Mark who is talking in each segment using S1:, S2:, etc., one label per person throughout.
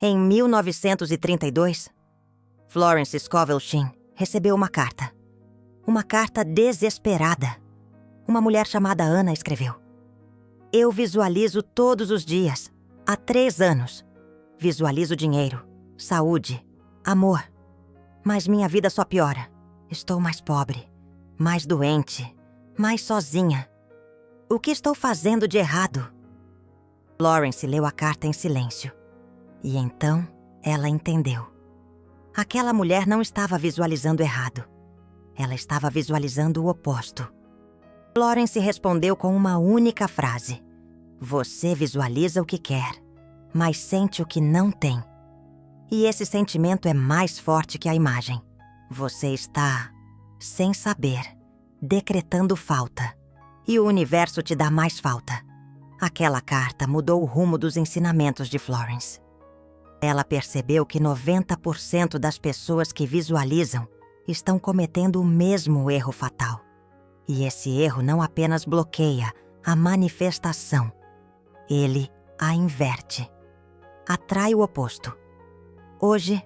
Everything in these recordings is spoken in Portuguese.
S1: Em 1932, Florence Scovel Shinn recebeu uma carta. Uma carta desesperada. Uma mulher chamada Ana escreveu: "Eu visualizo todos os dias, há 3 anos. Visualizo dinheiro, saúde, amor. Mas minha vida só piora. Estou mais pobre, mais doente, mais sozinha. O que estou fazendo de errado?" Florence leu a carta em silêncio. E então ela entendeu. Aquela mulher não estava visualizando errado. Ela estava visualizando o oposto. Florence respondeu com uma única frase: "Você visualiza o que quer, mas sente o que não tem. E esse sentimento é mais forte que a imagem. Você está, sem saber, decretando falta. E o universo te dá mais falta." Aquela carta mudou o rumo dos ensinamentos de Florence. Ela percebeu que 90% das pessoas que visualizam estão cometendo o mesmo erro fatal. E esse erro não apenas bloqueia a manifestação, ele a inverte. Atrai o oposto. Hoje,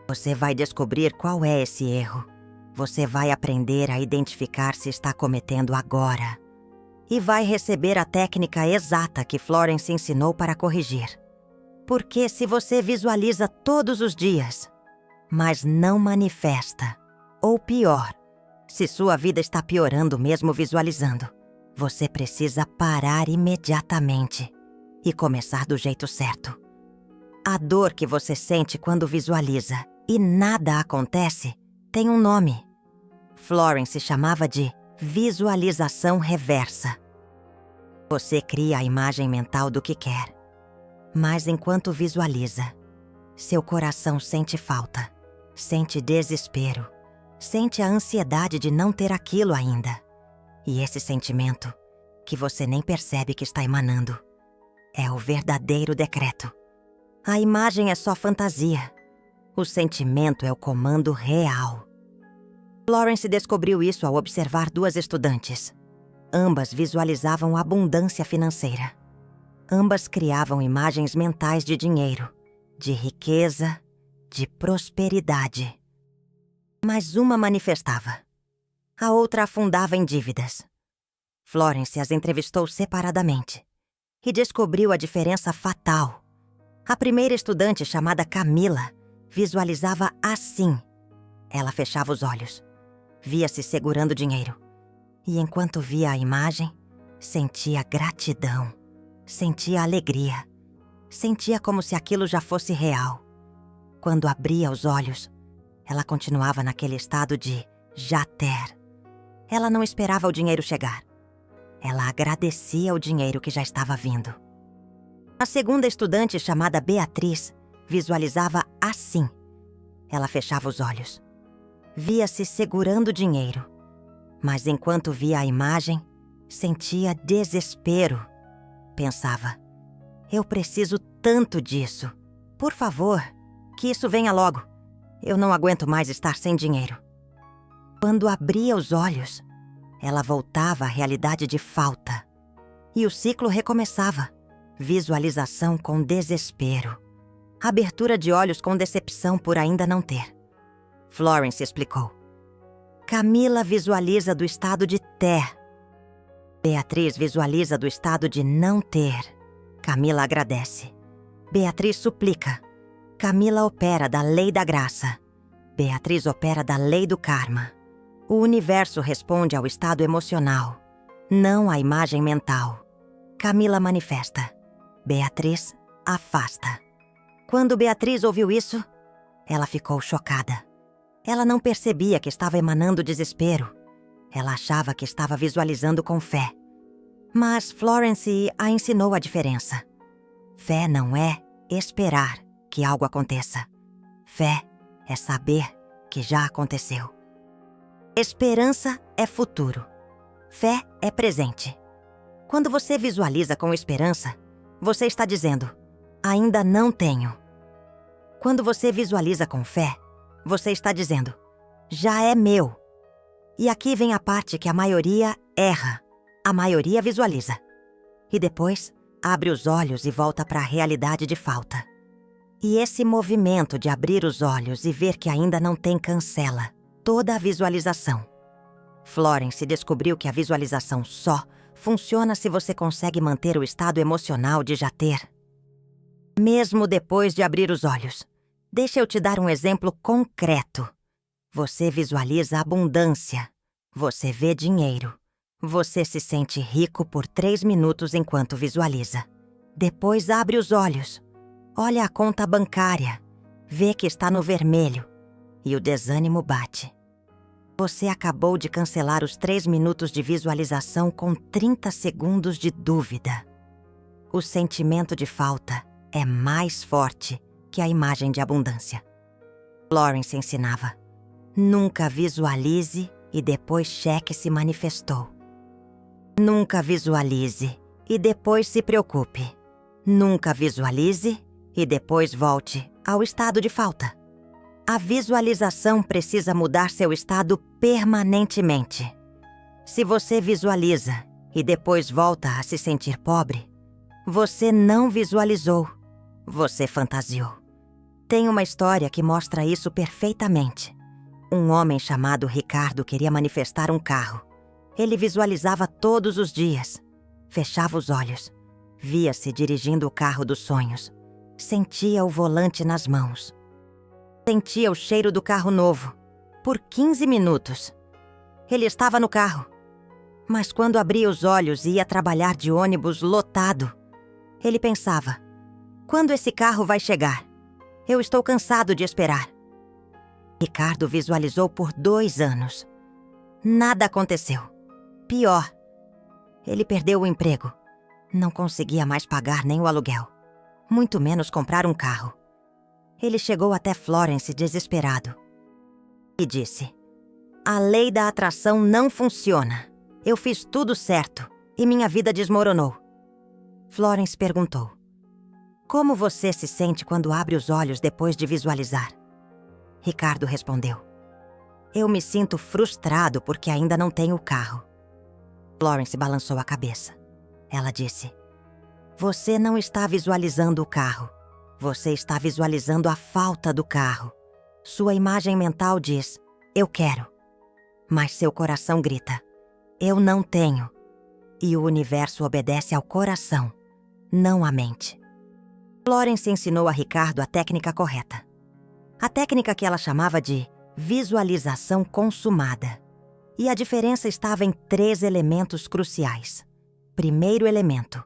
S1: você vai descobrir qual é esse erro. Você vai aprender a identificar se está cometendo agora. E vai receber a técnica exata que Florence ensinou para corrigir. Porque se você visualiza todos os dias, mas não manifesta, ou pior, se sua vida está piorando mesmo visualizando, você precisa parar imediatamente e começar do jeito certo. A dor que você sente quando visualiza e nada acontece tem um nome. Florence chamava de visualização reversa. Você cria a imagem mental do que quer. Mas enquanto visualiza, seu coração sente falta, sente desespero, sente a ansiedade de não ter aquilo ainda. E esse sentimento, que você nem percebe que está emanando, é o verdadeiro decreto. A imagem é só fantasia. O sentimento é o comando real. Florence descobriu isso ao observar 2 estudantes. Ambas visualizavam abundância financeira. Ambas criavam imagens mentais de dinheiro, de riqueza, de prosperidade. Mas uma manifestava. A outra afundava em dívidas. Florence as entrevistou separadamente e descobriu a diferença fatal. A primeira estudante, chamada Camila, visualizava assim. Ela fechava os olhos. Via-se segurando dinheiro. E enquanto via a imagem, sentia gratidão. Sentia alegria. Sentia como se aquilo já fosse real. Quando abria os olhos, ela continuava naquele estado de já ter. Ela não esperava o dinheiro chegar. Ela agradecia o dinheiro que já estava vindo. A segunda estudante, chamada Beatriz, visualizava assim. Ela fechava os olhos. Via-se segurando dinheiro. Mas enquanto via a imagem, sentia desespero. Pensava: eu preciso tanto disso. Por favor, que isso venha logo. Eu não aguento mais estar sem dinheiro. Quando abria os olhos, ela voltava à realidade de falta. E o ciclo recomeçava. Visualização com desespero. Abertura de olhos com decepção por ainda não ter. Florence explicou. Camila visualiza do estado de ter. Beatriz visualiza do estado de não ter. Camila agradece. Beatriz suplica. Camila opera da lei da graça. Beatriz opera da lei do karma. O universo responde ao estado emocional, não à imagem mental. Camila manifesta. Beatriz afasta. Quando Beatriz ouviu isso, ela ficou chocada. Ela não percebia que estava emanando desespero. Ela achava que estava visualizando com fé. Mas Florence a ensinou a diferença. Fé não é esperar que algo aconteça. Fé é saber que já aconteceu. Esperança é futuro. Fé é presente. Quando você visualiza com esperança, você está dizendo: ainda não tenho. Quando você visualiza com fé, você está dizendo: já é meu. E aqui vem a parte que a maioria erra. A maioria visualiza. E depois, abre os olhos e volta para a realidade de falta. E esse movimento de abrir os olhos e ver que ainda não tem cancela toda a visualização. Florence descobriu que a visualização só funciona se você consegue manter o estado emocional de já ter. Mesmo depois de abrir os olhos. Deixa eu te dar um exemplo concreto. Você visualiza abundância. Você vê dinheiro. Você se sente rico por 3 minutos enquanto visualiza. Depois abre os olhos. Olha a conta bancária. Vê que está no vermelho. E o desânimo bate. Você acabou de cancelar os 3 minutos de visualização com 30 segundos de dúvida. O sentimento de falta é mais forte que a imagem de abundância. Florence ensinava: nunca visualize e depois cheque se manifestou. Nunca visualize e depois se preocupe. Nunca visualize e depois volte ao estado de falta. A visualização precisa mudar seu estado permanentemente. Se você visualiza e depois volta a se sentir pobre, você não visualizou, você fantasiou. Tem uma história que mostra isso perfeitamente. Um homem chamado Ricardo queria manifestar um carro. Ele visualizava todos os dias. Fechava os olhos. Via-se dirigindo o carro dos sonhos. Sentia o volante nas mãos. Sentia o cheiro do carro novo. Por 15 minutos. Ele estava no carro. Mas quando abria os olhos e ia trabalhar de ônibus lotado, ele pensava: quando esse carro vai chegar? Eu estou cansado de esperar. Ricardo visualizou por 2 anos. Nada aconteceu. Pior, ele perdeu o emprego. Não conseguia mais pagar nem o aluguel, muito menos comprar um carro. Ele chegou até Florence desesperado e disse: a lei da atração não funciona. Eu fiz tudo certo e minha vida desmoronou. Florence perguntou: como você se sente quando abre os olhos depois de visualizar? Ricardo respondeu: eu me sinto frustrado porque ainda não tenho o carro. Florence balançou a cabeça. Ela disse: você não está visualizando o carro. Você está visualizando a falta do carro. Sua imagem mental diz: eu quero. Mas seu coração grita: eu não tenho. E o universo obedece ao coração, não à mente. Florence ensinou a Ricardo a técnica correta. A técnica que ela chamava de visualização consumada. E a diferença estava em 3 elementos cruciais. Primeiro elemento: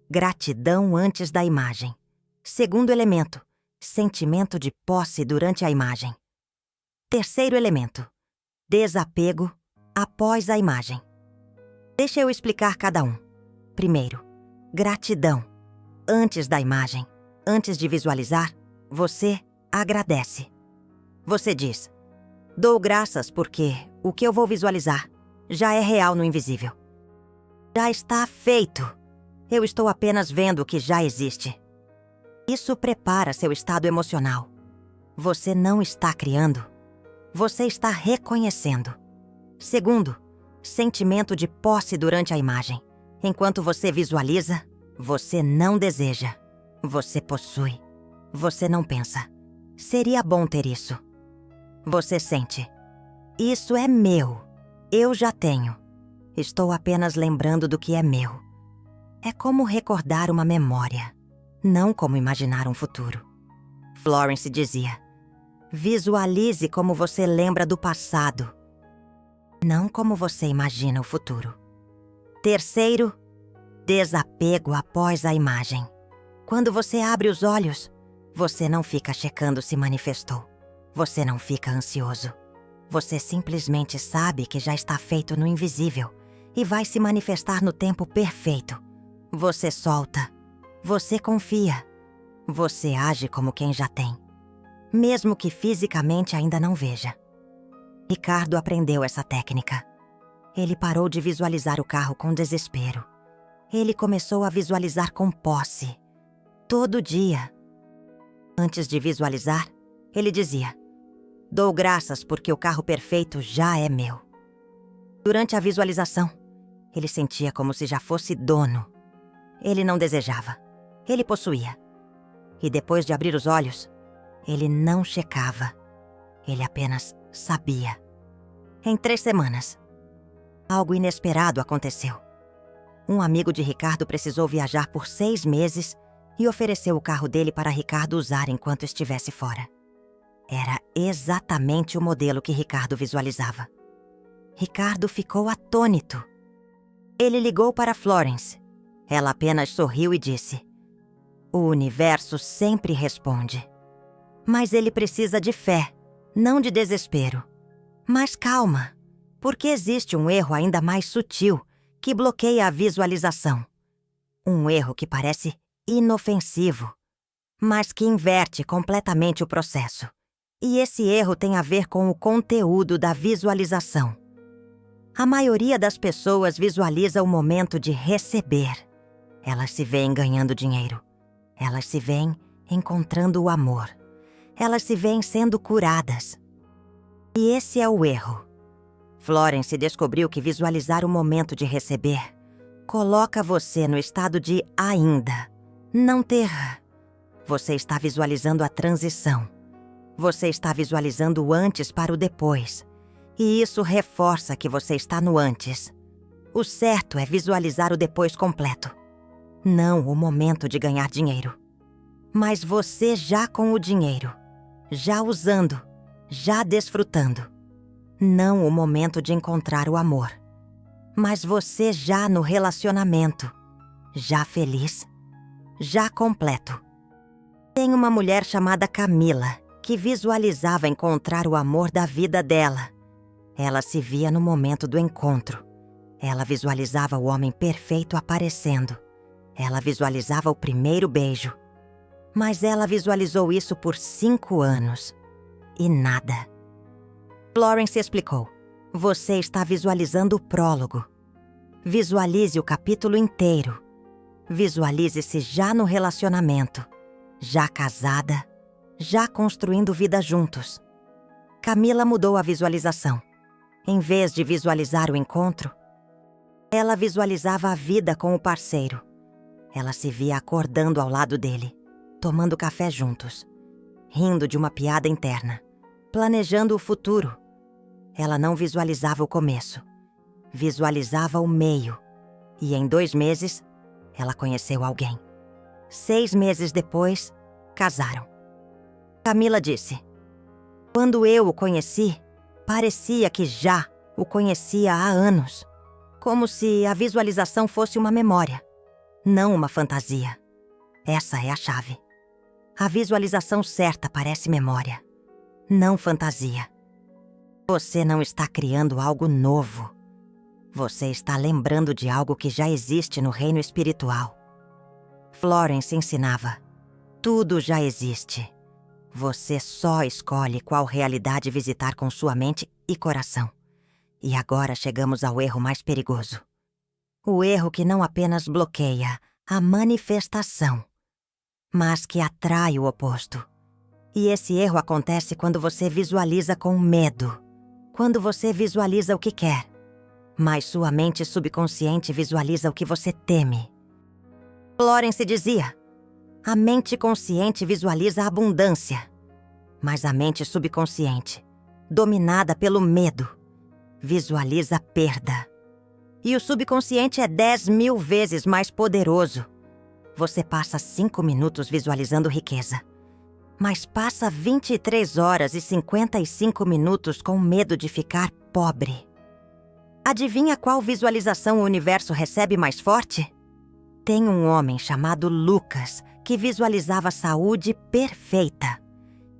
S1: gratidão antes da imagem. Segundo elemento: sentimento de posse durante a imagem. Terceiro elemento: desapego após a imagem. Deixa eu explicar cada um. Primeiro, gratidão. Antes da imagem, antes de visualizar, você agradece. Você diz: dou graças porque o que eu vou visualizar já é real no invisível. Já está feito. Eu estou apenas vendo o que já existe. Isso prepara seu estado emocional. Você não está criando. Você está reconhecendo. Segundo, sentimento de posse durante a imagem. Enquanto você visualiza, você não deseja. Você possui. Você não pensa: seria bom ter isso. Você sente: isso é meu. Eu já tenho. Estou apenas lembrando do que é meu. É como recordar uma memória, não como imaginar um futuro. Florence dizia: visualize como você lembra do passado, não como você imagina o futuro. Terceiro, desapego após a imagem. Quando você abre os olhos, você não fica checando se manifestou. Você não fica ansioso. Você simplesmente sabe que já está feito no invisível e vai se manifestar no tempo perfeito. Você solta. Você confia. Você age como quem já tem, mesmo que fisicamente ainda não veja. Ricardo aprendeu essa técnica. Ele parou de visualizar o carro com desespero. Ele começou a visualizar com posse. Todo dia. Antes de visualizar, ele dizia: dou graças porque o carro perfeito já é meu. Durante a visualização, ele sentia como se já fosse dono. Ele não desejava. Ele possuía. E depois de abrir os olhos, ele não checava. Ele apenas sabia. Em 3 semanas, algo inesperado aconteceu. Um amigo de Ricardo precisou viajar por 6 meses e ofereceu o carro dele para Ricardo usar enquanto estivesse fora. Era exatamente o modelo que Ricardo visualizava. Ricardo ficou atônito. Ele ligou para Florence. Ela apenas sorriu e disse: "O universo sempre responde. Mas ele precisa de fé, não de desespero. Mas calma, porque existe um erro ainda mais sutil que bloqueia a visualização. Um erro que parece inofensivo, mas que inverte completamente o processo. E esse erro tem a ver com o conteúdo da visualização. A maioria das pessoas visualiza o momento de receber. Elas se veem ganhando dinheiro. Elas se veem encontrando o amor. Elas se veem sendo curadas. E esse é o erro. Florence descobriu que visualizar o momento de receber coloca você no estado de ainda, não ter. Você está visualizando a transição. Você está visualizando o antes para o depois. E isso reforça que você está no antes. O certo é visualizar o depois completo. Não o momento de ganhar dinheiro. Mas você já com o dinheiro, já usando, já desfrutando. Não o momento de encontrar o amor. Mas você já no relacionamento, já feliz, já completo. Tem uma mulher chamada Camila que visualizava encontrar o amor da vida dela. Ela se via no momento do encontro. Ela visualizava o homem perfeito aparecendo. Ela visualizava o primeiro beijo. Mas ela visualizou isso por 5 anos. E nada. Florence explicou. Você está visualizando o prólogo. Visualize o capítulo inteiro. Visualize-se já no relacionamento. Já casada. Já construindo vida juntos. Camila mudou a visualização. Em vez de visualizar o encontro, ela visualizava a vida com o parceiro. Ela se via acordando ao lado dele, tomando café juntos, rindo de uma piada interna, planejando o futuro. Ela não visualizava o começo, visualizava o meio. E em 2 meses, ela conheceu alguém. 6 meses depois, casaram. Camila disse: "Quando eu o conheci, parecia que já o conhecia há anos. Como se a visualização fosse uma memória, não uma fantasia. Essa é a chave. A visualização certa parece memória, não fantasia. Você não está criando algo novo. Você está lembrando de algo que já existe no reino espiritual." Florence ensinava: tudo já existe. Você só escolhe qual realidade visitar com sua mente e coração. E agora chegamos ao erro mais perigoso. O erro que não apenas bloqueia a manifestação, mas que atrai o oposto. E esse erro acontece quando você visualiza com medo. Quando você visualiza o que quer, mas sua mente subconsciente visualiza o que você teme. Florence dizia: a mente consciente visualiza a abundância, mas a mente subconsciente, dominada pelo medo, visualiza a perda. E o subconsciente é 10.000 vezes mais poderoso. Você passa 5 minutos visualizando riqueza, mas passa 23 horas e 55 minutos com medo de ficar pobre. Adivinha qual visualização o universo recebe mais forte? Tem um homem chamado Lucas que visualizava saúde perfeita.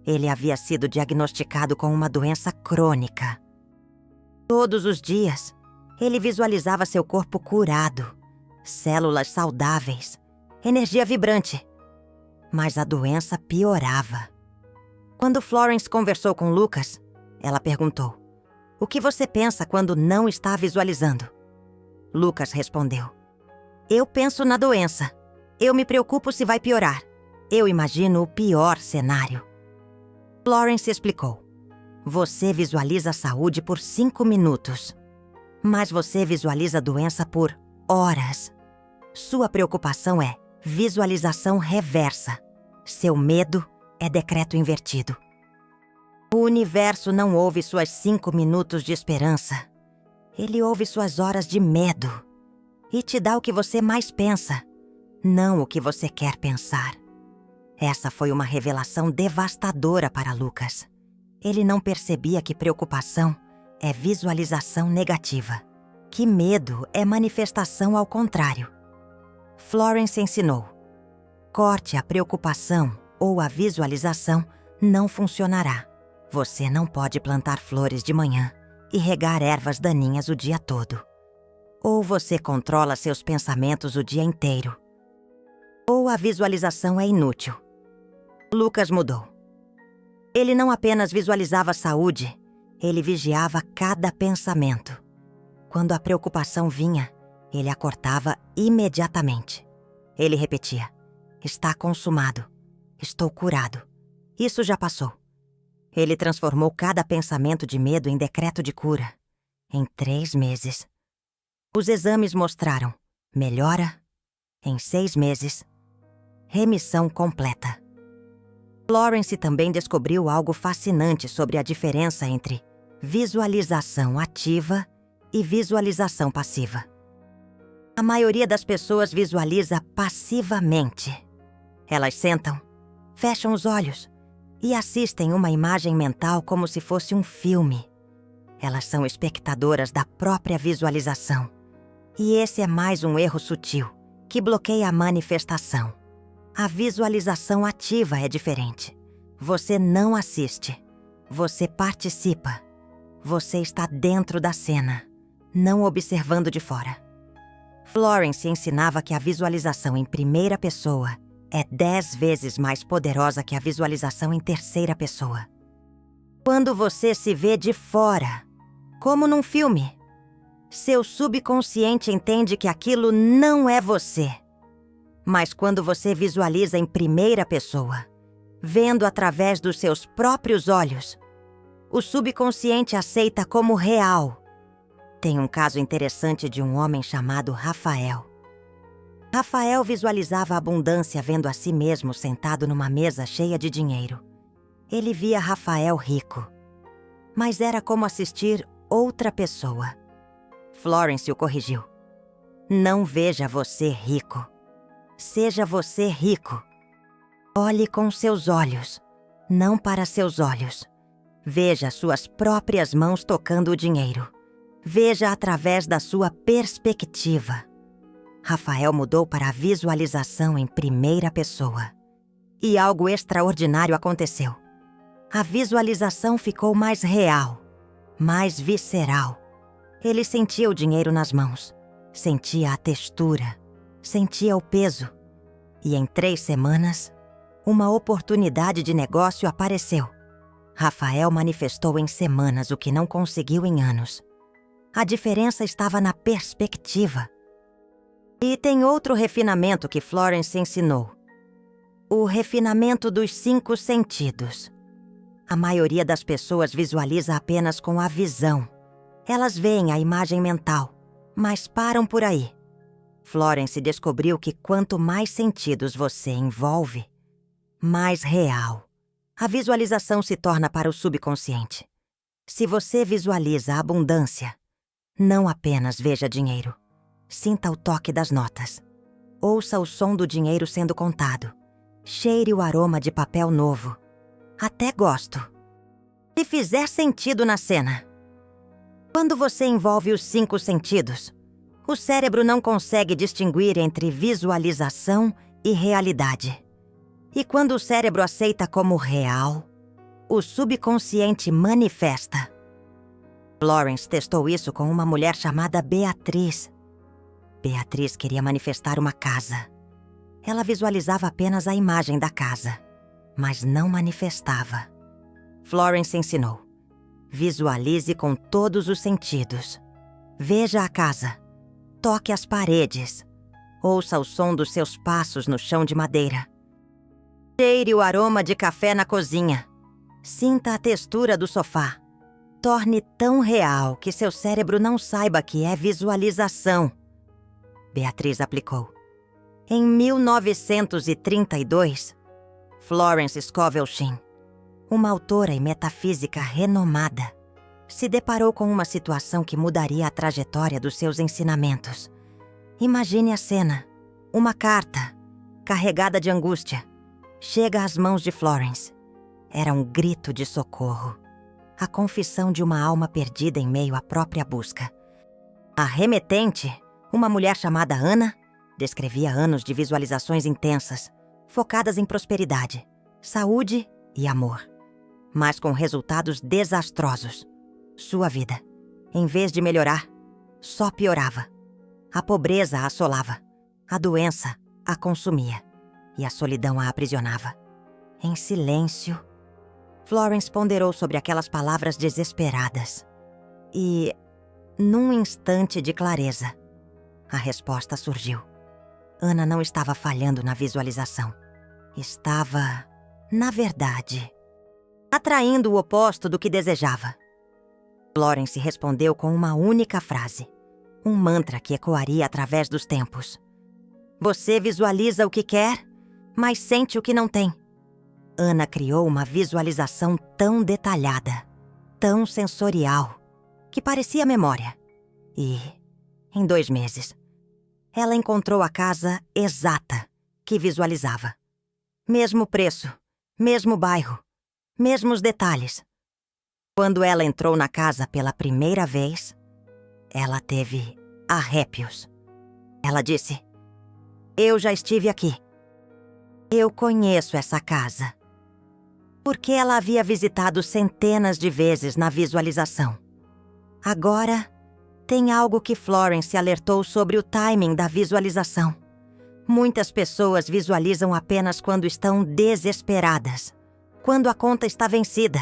S1: Ele havia sido diagnosticado com uma doença crônica. Todos os dias, ele visualizava seu corpo curado, células saudáveis, energia vibrante. Mas a doença piorava. Quando Florence conversou com Lucas, ela perguntou: "O que você pensa quando não está visualizando?" Lucas respondeu: "Eu penso na doença. Eu me preocupo se vai piorar. Eu imagino o pior cenário." Florence explicou: "Você visualiza a saúde por 5 minutos, mas você visualiza a doença por horas. Sua preocupação é visualização reversa. Seu medo é decreto invertido. O universo não ouve suas 5 minutos de esperança. Ele ouve suas horas de medo e te dá o que você mais pensa, não o que você quer pensar. Essa foi uma revelação devastadora para Lucas. Ele não percebia que preocupação é visualização negativa, que medo é manifestação ao contrário. Florence ensinou: corte a preocupação ou a visualização não funcionará. Você não pode plantar flores de manhã e regar ervas daninhas o dia todo. Ou você controla seus pensamentos o dia inteiro, ou a visualização é inútil. Lucas mudou. Ele não apenas visualizava saúde, ele vigiava cada pensamento. Quando a preocupação vinha, ele a cortava imediatamente. Ele repetia: está consumado, estou curado, isso já passou. Ele transformou cada pensamento de medo em decreto de cura. Em 3 meses. Os exames mostraram melhora em 6 meses, remissão completa. Florence também descobriu algo fascinante sobre a diferença entre visualização ativa e visualização passiva. A maioria das pessoas visualiza passivamente. Elas sentam, fecham os olhos e assistem uma imagem mental como se fosse um filme. Elas são espectadoras da própria visualização. E esse é mais um erro sutil, que bloqueia a manifestação. A visualização ativa é diferente. Você não assiste. Você participa. Você está dentro da cena, não observando de fora. Florence ensinava que a visualização em primeira pessoa é 10 vezes mais poderosa que a visualização em terceira pessoa. Quando você se vê de fora, como num filme, seu subconsciente entende que aquilo não é você. Mas quando você visualiza em primeira pessoa, vendo através dos seus próprios olhos, o subconsciente aceita como real. Tem um caso interessante de um homem chamado Rafael. Rafael visualizava a abundância vendo a si mesmo sentado numa mesa cheia de dinheiro. Ele via Rafael rico, mas era como assistir outra pessoa. Florence o corrigiu. Não veja você rico. Seja você rico. Olhe com seus olhos, não para seus olhos. Veja suas próprias mãos tocando o dinheiro. Veja através da sua perspectiva. Rafael mudou para a visualização em primeira pessoa. E algo extraordinário aconteceu. A visualização ficou mais real, mais visceral. Ele sentia o dinheiro nas mãos, sentia a textura, sentia o peso. E em 3 semanas, uma oportunidade de negócio apareceu. Rafael manifestou em semanas o que não conseguiu em anos. A diferença estava na perspectiva. E tem outro refinamento que Florence ensinou. O refinamento dos 5 sentidos. A maioria das pessoas visualiza apenas com a visão. Elas veem a imagem mental, mas param por aí. Florence descobriu que quanto mais sentidos você envolve, mais real a visualização se torna para o subconsciente. Se você visualiza a abundância, não apenas veja dinheiro. Sinta o toque das notas. Ouça o som do dinheiro sendo contado. Cheire o aroma de papel novo. Até gosto. Se fizer sentido na cena. Quando você envolve os 5 sentidos, o cérebro não consegue distinguir entre visualização e realidade. E quando o cérebro aceita como real, o subconsciente manifesta. Florence testou isso com uma mulher chamada Beatriz. Beatriz queria manifestar uma casa. Ela visualizava apenas a imagem da casa, mas não manifestava. Florence ensinou: visualize com todos os sentidos. Veja a casa. Toque as paredes. Ouça o som dos seus passos no chão de madeira. Cheire o aroma de café na cozinha. Sinta a textura do sofá. Torne tão real que seu cérebro não saiba que é visualização. Beatriz aplicou. Em 1932, Florence Scovel Shinn, uma autora e metafísica renomada, se deparou com uma situação que mudaria a trajetória dos seus ensinamentos. Imagine a cena. Uma carta, carregada de angústia, chega às mãos de Florence. Era um grito de socorro. A confissão de uma alma perdida em meio à própria busca. A remetente, uma mulher chamada Anna, descrevia anos de visualizações intensas, focadas em prosperidade, saúde e amor, mas com resultados desastrosos. Sua vida, em vez de melhorar, só piorava. A pobreza a assolava, a doença a consumia e a solidão a aprisionava. Em silêncio, Florence ponderou sobre aquelas palavras desesperadas. E, num instante de clareza, a resposta surgiu. Anna não estava falhando na visualização. Estava, na verdade, atraindo o oposto do que desejava. Florence respondeu com uma única frase, um mantra que ecoaria através dos tempos. Você visualiza o que quer, mas sente o que não tem. Anna criou uma visualização tão detalhada, tão sensorial, que parecia memória. E, em 2 meses, ela encontrou a casa exata que visualizava. Mesmo preço, mesmo bairro, mesmos detalhes. Quando ela entrou na casa pela primeira vez, ela teve arrépios. Ela disse: eu já estive aqui. Eu conheço essa casa. Porque ela havia visitado centenas de vezes na visualização. Agora, tem algo que Florence alertou sobre o timing da visualização. Muitas pessoas visualizam apenas quando estão desesperadas, quando a conta está vencida.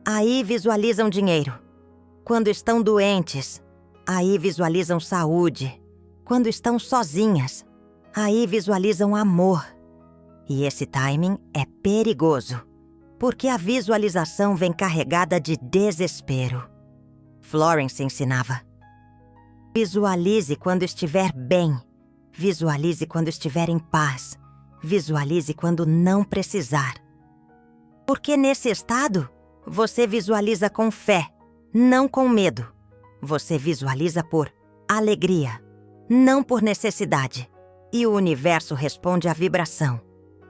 S1: Aí visualizam dinheiro. Quando estão doentes, aí visualizam saúde. Quando estão sozinhas, aí visualizam amor. E esse timing é perigoso, porque a visualização vem carregada de desespero. Florence ensinava: visualize quando estiver bem. Visualize quando estiver em paz. Visualize quando não precisar. Porque nesse estado, você visualiza com fé, não com medo. Você visualiza por alegria, não por necessidade. E o universo responde à vibração,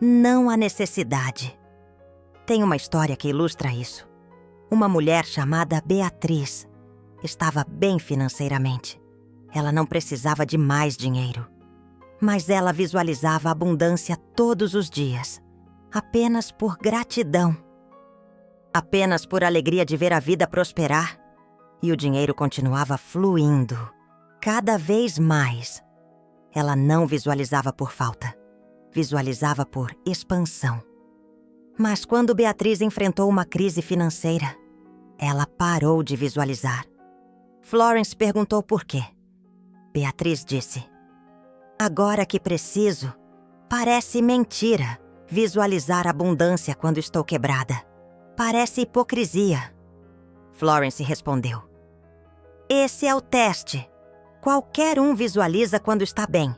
S1: não à necessidade. Tem uma história que ilustra isso. Uma mulher chamada Beatriz estava bem financeiramente. Ela não precisava de mais dinheiro. Mas ela visualizava abundância todos os dias, apenas por gratidão. Apenas por alegria de ver a vida prosperar. E o dinheiro continuava fluindo, cada vez mais. Ela não visualizava por falta, visualizava por expansão. Mas quando Beatriz enfrentou uma crise financeira, ela parou de visualizar. Florence perguntou por quê. Beatriz disse: agora que preciso, parece mentira visualizar abundância quando estou quebrada. Parece hipocrisia. Florence respondeu: esse é o teste. Qualquer um visualiza quando está bem.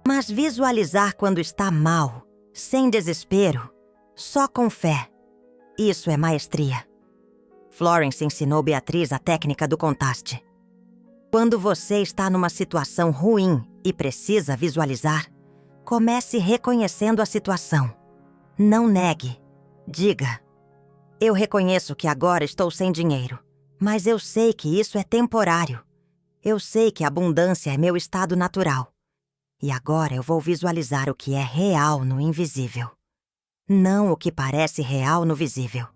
S1: Mas visualizar quando está mal, sem desespero, só com fé, isso é maestria. Florence ensinou Beatriz a técnica do contraste. Quando você está numa situação ruim e precisa visualizar, comece reconhecendo a situação. Não negue. Diga: eu reconheço que agora estou sem dinheiro, mas eu sei que isso é temporário. Eu sei que a abundância é meu estado natural. E agora eu vou visualizar o que é real no invisível, não o que parece real no visível.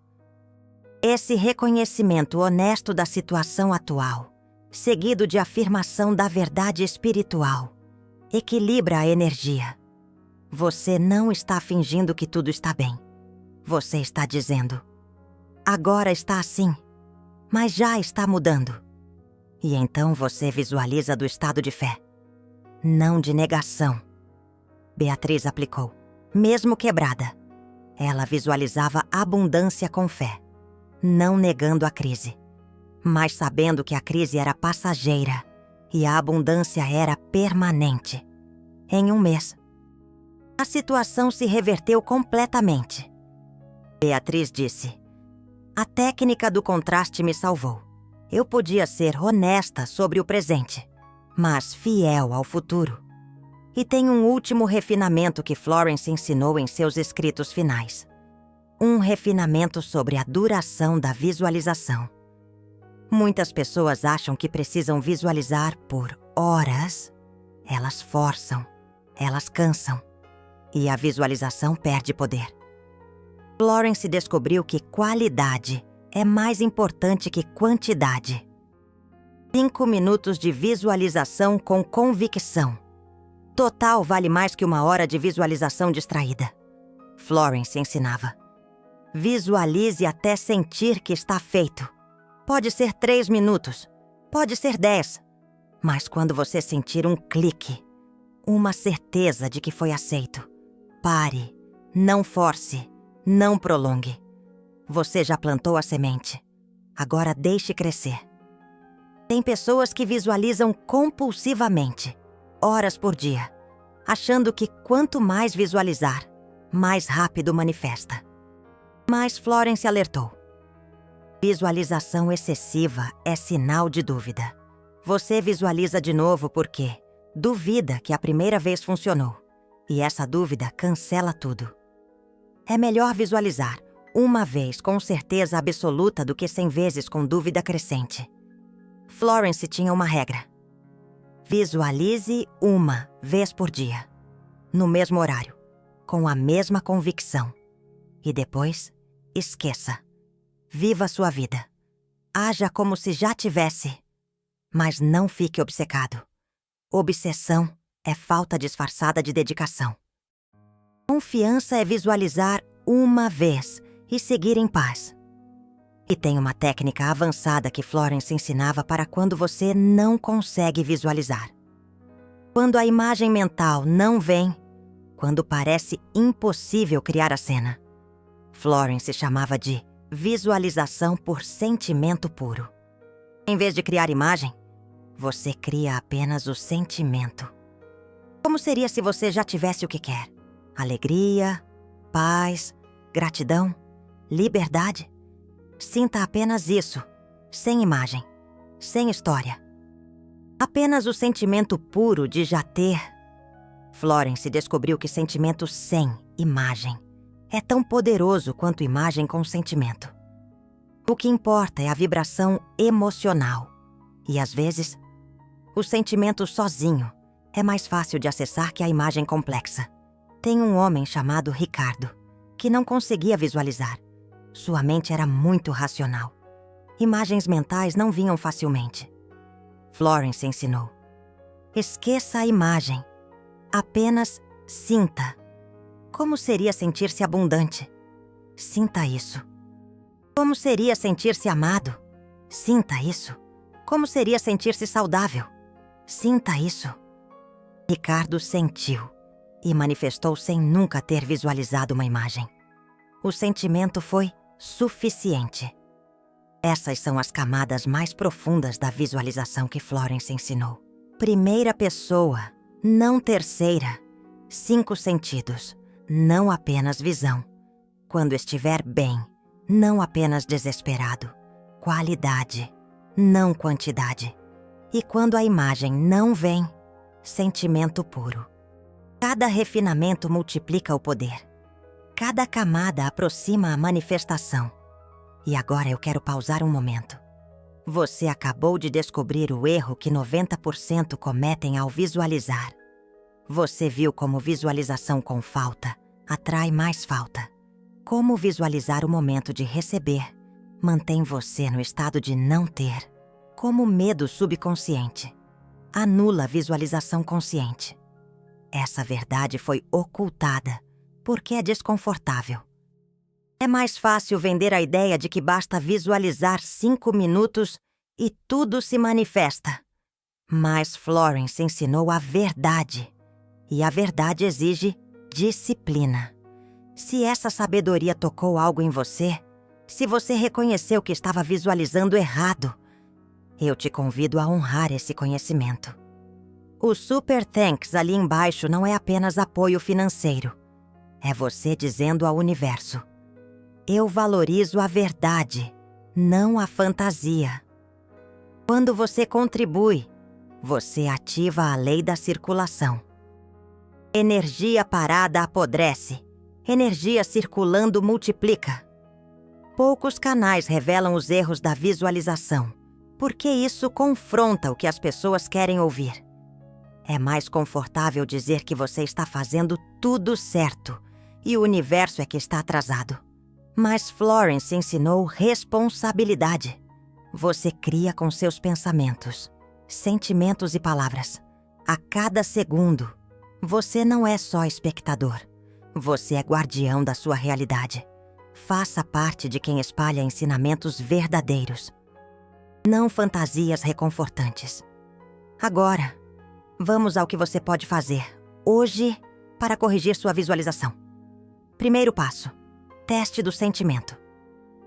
S1: Esse reconhecimento honesto da situação atual, seguido de afirmação da verdade espiritual, equilibra a energia. Você não está fingindo que tudo está bem. Você está dizendo: agora está assim, mas já está mudando. E então você visualiza do estado de fé, não de negação. Beatriz aplicou. Mesmo quebrada, ela visualizava abundância com fé, não negando a crise, mas sabendo que a crise era passageira e a abundância era permanente. Em 1 mês, A situação se reverteu completamente. Beatriz disse: "A técnica do contraste me salvou. Eu podia ser honesta sobre o presente, mas fiel ao futuro." E tem um último refinamento que Florence ensinou em seus escritos finais. Um refinamento sobre a duração da visualização. Muitas pessoas acham que precisam visualizar por horas. Elas forçam, elas cansam, e a visualização perde poder. Florence descobriu que qualidade é mais importante que quantidade. 5 minutos de visualização com convicção. Total vale mais que 1 hora de visualização distraída. Florence ensinava: visualize até sentir que está feito. Pode ser 3 minutos, pode ser 10. Mas quando você sentir um clique, uma certeza de que foi aceito, pare, não force, não prolongue. Você já plantou a semente. Agora deixe crescer. Tem pessoas que visualizam compulsivamente, horas por dia, achando que quanto mais visualizar, mais rápido manifesta. Mas Florence alertou: visualização excessiva é sinal de dúvida. Você visualiza de novo porque duvida que a primeira vez funcionou. E essa dúvida cancela tudo. É melhor visualizar 1 vez com certeza absoluta do que 100 vezes com dúvida crescente. Florence tinha uma regra: visualize 1 vez por dia, no mesmo horário, com a mesma convicção. E depois, esqueça. Viva sua vida. Haja como se já tivesse. Mas não fique obcecado. Obsessão é falta disfarçada de dedicação. Confiança é visualizar 1 vez e seguir em paz. E tem uma técnica avançada que Florence ensinava para quando você não consegue visualizar. Quando a imagem mental não vem, quando parece impossível criar a cena. Florence chamava de visualização por sentimento puro. Em vez de criar imagem, você cria apenas o sentimento. Como seria se você já tivesse o que quer? Alegria, paz, gratidão, liberdade? Sinta apenas isso, sem imagem, sem história. Apenas o sentimento puro de já ter. Florence descobriu que sentimento sem imagem é tão poderoso quanto imagem com sentimento. O que importa é a vibração emocional. E às vezes, o sentimento sozinho é mais fácil de acessar que a imagem complexa. Tem um homem chamado Ricardo, que não conseguia visualizar. Sua mente era muito racional. Imagens mentais não vinham facilmente. Florence ensinou: esqueça a imagem. Apenas sinta. Como seria sentir-se abundante? Sinta isso. Como seria sentir-se amado? Sinta isso. Como seria sentir-se saudável? Sinta isso. Ricardo sentiu e manifestou sem nunca ter visualizado uma imagem. O sentimento foi suficiente. Essas são as camadas mais profundas da visualização que Florence ensinou. Primeira pessoa, não terceira. 5 sentidos, não apenas visão. Quando estiver bem, não apenas desesperado. Qualidade, não quantidade. E quando a imagem não vem, sentimento puro. Cada refinamento multiplica o poder. Cada camada aproxima a manifestação. E agora eu quero pausar um momento. Você acabou de descobrir o erro que 90% cometem ao visualizar. Você viu como visualização com falta atrai mais falta. Como visualizar o momento de receber mantém você no estado de não ter. Como medo subconsciente anula a visualização consciente. Essa verdade foi ocultada porque é desconfortável. É mais fácil vender a ideia de que basta visualizar 5 minutos e tudo se manifesta. Mas Florence ensinou a verdade. E a verdade exige disciplina. Se essa sabedoria tocou algo em você, se você reconheceu que estava visualizando errado, eu te convido a honrar esse conhecimento. O Super Thanks ali embaixo não é apenas apoio financeiro. É você dizendo ao universo: eu valorizo a verdade, não a fantasia. Quando você contribui, você ativa a lei da circulação. Energia parada apodrece. Energia circulando multiplica. Poucos canais revelam os erros da visualização, porque isso confronta o que as pessoas querem ouvir. É mais confortável dizer que você está fazendo tudo certo e o universo é que está atrasado. Mas Florence ensinou responsabilidade. Você cria com seus pensamentos, sentimentos e palavras. A cada segundo, você não é só espectador. Você é guardião da sua realidade. Faça parte de quem espalha ensinamentos verdadeiros, não fantasias reconfortantes. Agora, vamos ao que você pode fazer hoje para corrigir sua visualização. Primeiro passo: teste do sentimento.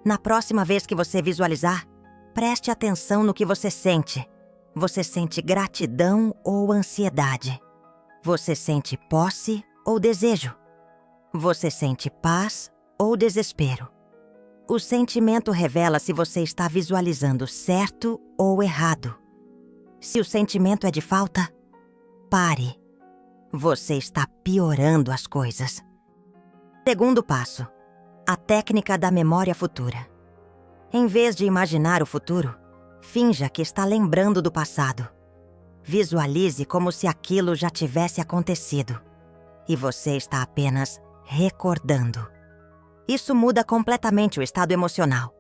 S1: Na próxima vez que você visualizar, preste atenção no que você sente. Você sente gratidão ou ansiedade? Você sente posse ou desejo? Você sente paz ou desespero? O sentimento revela se você está visualizando certo ou errado. Se o sentimento é de falta, pare. Você está piorando as coisas. Segundo passo: a técnica da memória futura. Em vez de imaginar o futuro, finja que está lembrando do passado. Visualize como se aquilo já tivesse acontecido. E você está apenas recordando. Isso muda completamente o estado emocional.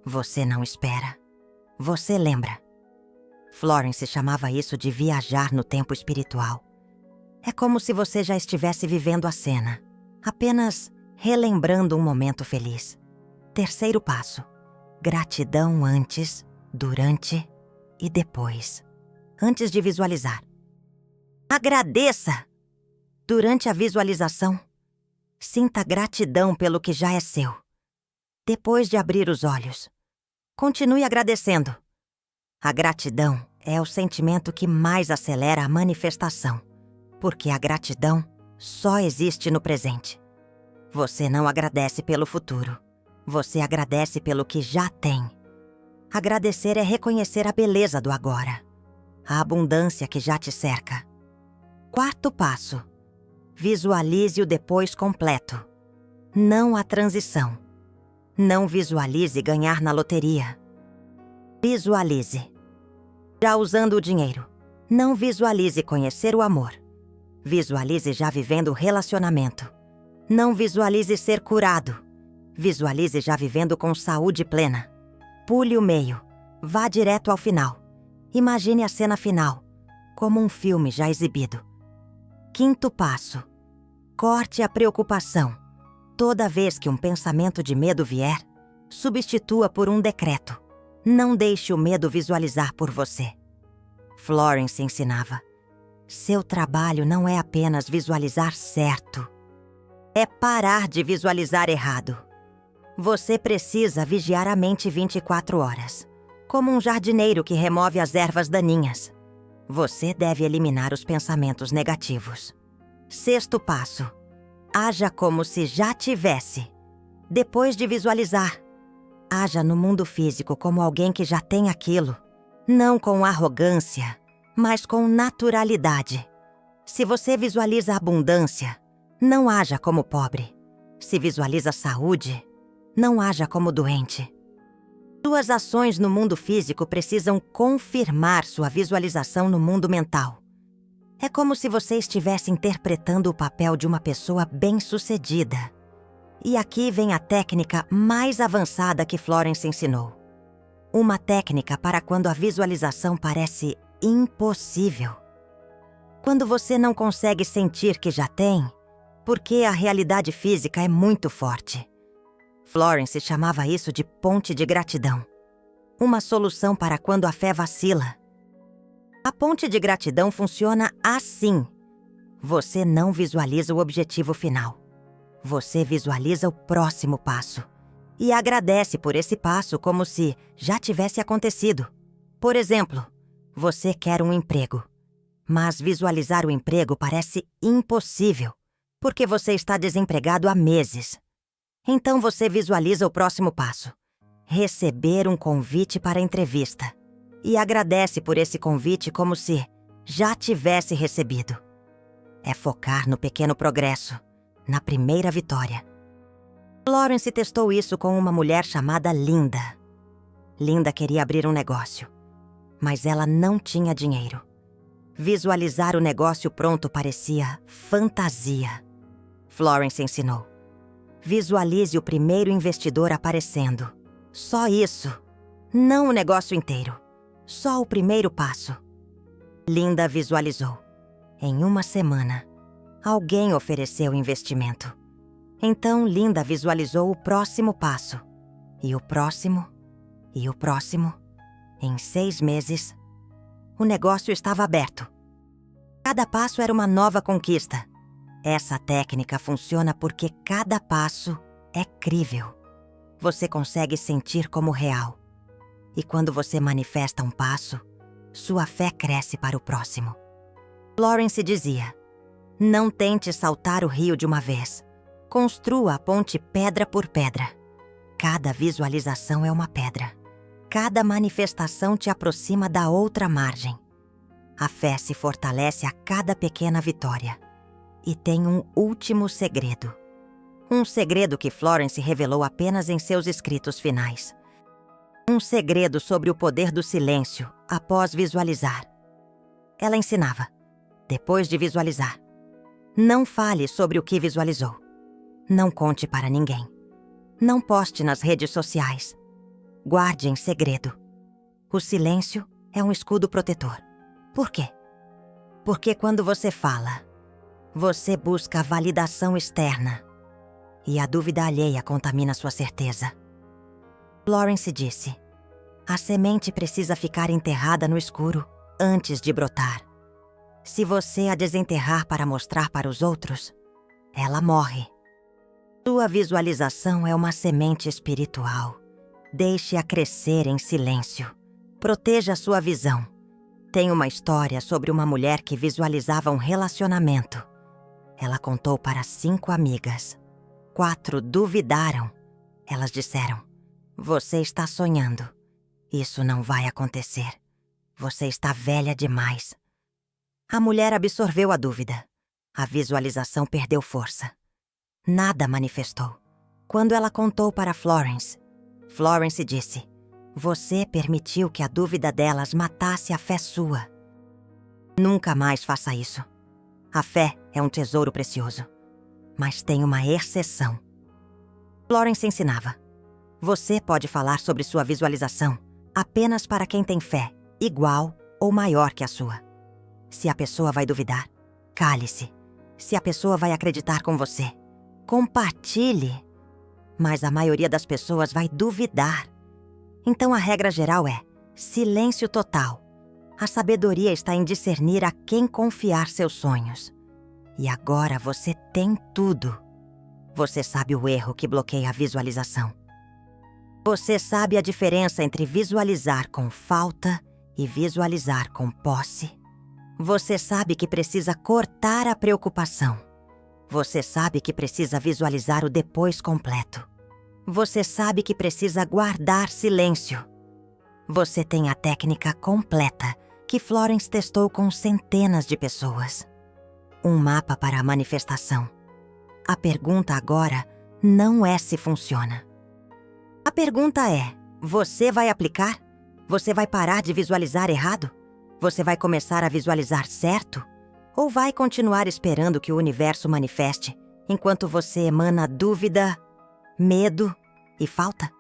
S1: Você não espera. Você lembra. Florence chamava isso de viajar no tempo espiritual. É como se você já estivesse vivendo a cena, apenas relembrando um momento feliz. Terceiro passo: gratidão antes, durante e depois. Antes de visualizar, agradeça. Durante a visualização, sinta gratidão pelo que já é seu. Depois de abrir os olhos, continue agradecendo. A gratidão é o sentimento que mais acelera a manifestação, porque a gratidão só existe no presente. Você não agradece pelo futuro, você agradece pelo que já tem. Agradecer é reconhecer a beleza do agora, a abundância que já te cerca. Quarto passo: visualize o depois completo, não a transição. Não visualize ganhar na loteria. Visualize já usando o dinheiro. Não visualize conhecer o amor. Visualize já vivendo o relacionamento. Não visualize ser curado. Visualize já vivendo com saúde plena. Pule o meio. Vá direto ao final. Imagine a cena final, como um filme já exibido. Quinto passo: corte a preocupação. Toda vez que um pensamento de medo vier, substitua por um decreto. Não deixe o medo visualizar por você. Florence ensinava: seu trabalho não é apenas visualizar certo. É parar de visualizar errado. Você precisa vigiar a mente 24 horas, como um jardineiro que remove as ervas daninhas. Você deve eliminar os pensamentos negativos. Sexto passo: haja como se já tivesse. Depois de visualizar, haja no mundo físico como alguém que já tem aquilo. Não com arrogância, mas com naturalidade. Se você visualiza abundância, não haja como pobre. Se visualiza saúde, não haja como doente. Suas ações no mundo físico precisam confirmar sua visualização no mundo mental. É como se você estivesse interpretando o papel de uma pessoa bem-sucedida. E aqui vem a técnica mais avançada que Florence ensinou. Uma técnica para quando a visualização parece impossível. Quando você não consegue sentir que já tem, porque a realidade física é muito forte. Florence chamava isso de ponte de gratidão. Uma solução para quando a fé vacila. A ponte de gratidão funciona assim. Você não visualiza o objetivo final. Você visualiza o próximo passo. E agradece por esse passo como se já tivesse acontecido. Por exemplo, você quer um emprego. Mas visualizar o emprego parece impossível, porque você está desempregado há meses. Então você visualiza o próximo passo: receber um convite para a entrevista. E agradece por esse convite como se já tivesse recebido. É focar no pequeno progresso, na primeira vitória. Florence testou isso com uma mulher chamada Linda. Linda queria abrir um negócio, mas ela não tinha dinheiro. Visualizar o negócio pronto parecia fantasia. Florence ensinou: visualize o primeiro investidor aparecendo. Só isso. Não o negócio inteiro. Só o primeiro passo. Linda visualizou. Em uma semana, alguém ofereceu investimento. Então Linda visualizou o próximo passo. E o próximo. E o próximo. Em 6 meses, o negócio estava aberto. Cada passo era uma nova conquista. Essa técnica funciona porque cada passo é crível. Você consegue sentir como real. E quando você manifesta um passo, sua fé cresce para o próximo. Florence dizia: não tente saltar o rio de uma vez. Construa a ponte pedra por pedra. Cada visualização é uma pedra. Cada manifestação te aproxima da outra margem. A fé se fortalece a cada pequena vitória. E tem um último segredo. Um segredo que Florence revelou apenas em seus escritos finais. Um segredo sobre o poder do silêncio após visualizar. Ela ensinava: depois de visualizar, não fale sobre o que visualizou. Não conte para ninguém. Não poste nas redes sociais. Guarde em segredo. O silêncio é um escudo protetor. Por quê? Porque quando você fala, você busca a validação externa. E a dúvida alheia contamina sua certeza. Florence disse: a semente precisa ficar enterrada no escuro antes de brotar. Se você a desenterrar para mostrar para os outros, ela morre. Sua visualização é uma semente espiritual. Deixe-a crescer em silêncio. Proteja sua visão. Tem uma história sobre uma mulher que visualizava um relacionamento. Ela contou para 5 amigas. 4 duvidaram. Elas disseram: você está sonhando. Isso não vai acontecer. Você está velha demais. A mulher absorveu a dúvida. A visualização perdeu força. Nada manifestou. Quando ela contou para Florence, Florence disse: você permitiu que a dúvida delas matasse a fé sua. Nunca mais faça isso. A fé é um tesouro precioso. Mas tem uma exceção. Florence ensinava: você pode falar sobre sua visualização apenas para quem tem fé igual ou maior que a sua. Se a pessoa vai duvidar, cale-se. Se a pessoa vai acreditar com você, compartilhe. Mas a maioria das pessoas vai duvidar. Então a regra geral é silêncio total. A sabedoria está em discernir a quem confiar seus sonhos. E agora você tem tudo. Você sabe o erro que bloqueia a visualização. Você sabe a diferença entre visualizar com falta e visualizar com posse. Você sabe que precisa cortar a preocupação. Você sabe que precisa visualizar o depois completo. Você sabe que precisa guardar silêncio. Você tem a técnica completa que Florence testou com centenas de pessoas. Um mapa para a manifestação. A pergunta agora não é se funciona. A pergunta é: você vai aplicar? Você vai parar de visualizar errado? Você vai começar a visualizar certo? Ou vai continuar esperando que o universo manifeste enquanto você emana dúvida, medo e falta?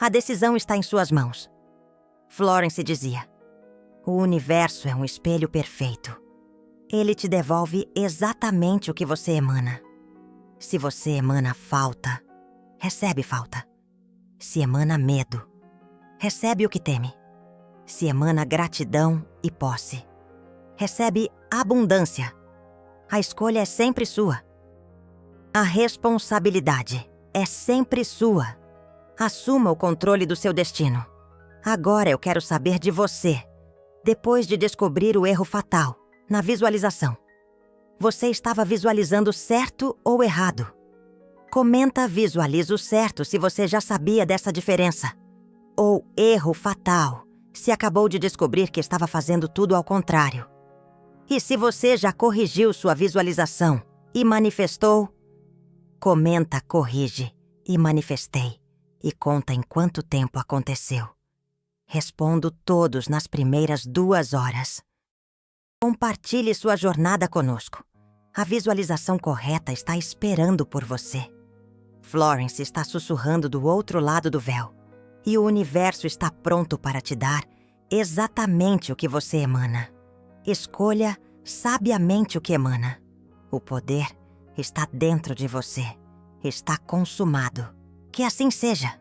S1: A decisão está em suas mãos. Florence dizia: o universo é um espelho perfeito. Ele te devolve exatamente o que você emana. Se você emana falta, recebe falta. Se emana medo, recebe o que teme. Se emana gratidão e posse, recebe abundância. A escolha é sempre sua. A responsabilidade é sempre sua. Assuma o controle do seu destino. Agora eu quero saber de você. Depois de descobrir o erro fatal, Na visualização. Você estava visualizando certo ou errado? Comenta visualizo certo se você já sabia dessa diferença. Ou erro fatal, se acabou de descobrir que estava fazendo tudo ao contrário. E se você já corrigiu sua visualização e manifestou, comenta corrige e manifestei e conta em quanto tempo aconteceu. Respondo todos nas primeiras 2 horas. Compartilhe sua jornada conosco. A visualização correta está esperando por você. Florence está sussurrando do outro lado do véu. E o universo está pronto para te dar exatamente o que você emana. Escolha sabiamente o que emana. O poder está dentro de você. Está consumado. Que assim seja.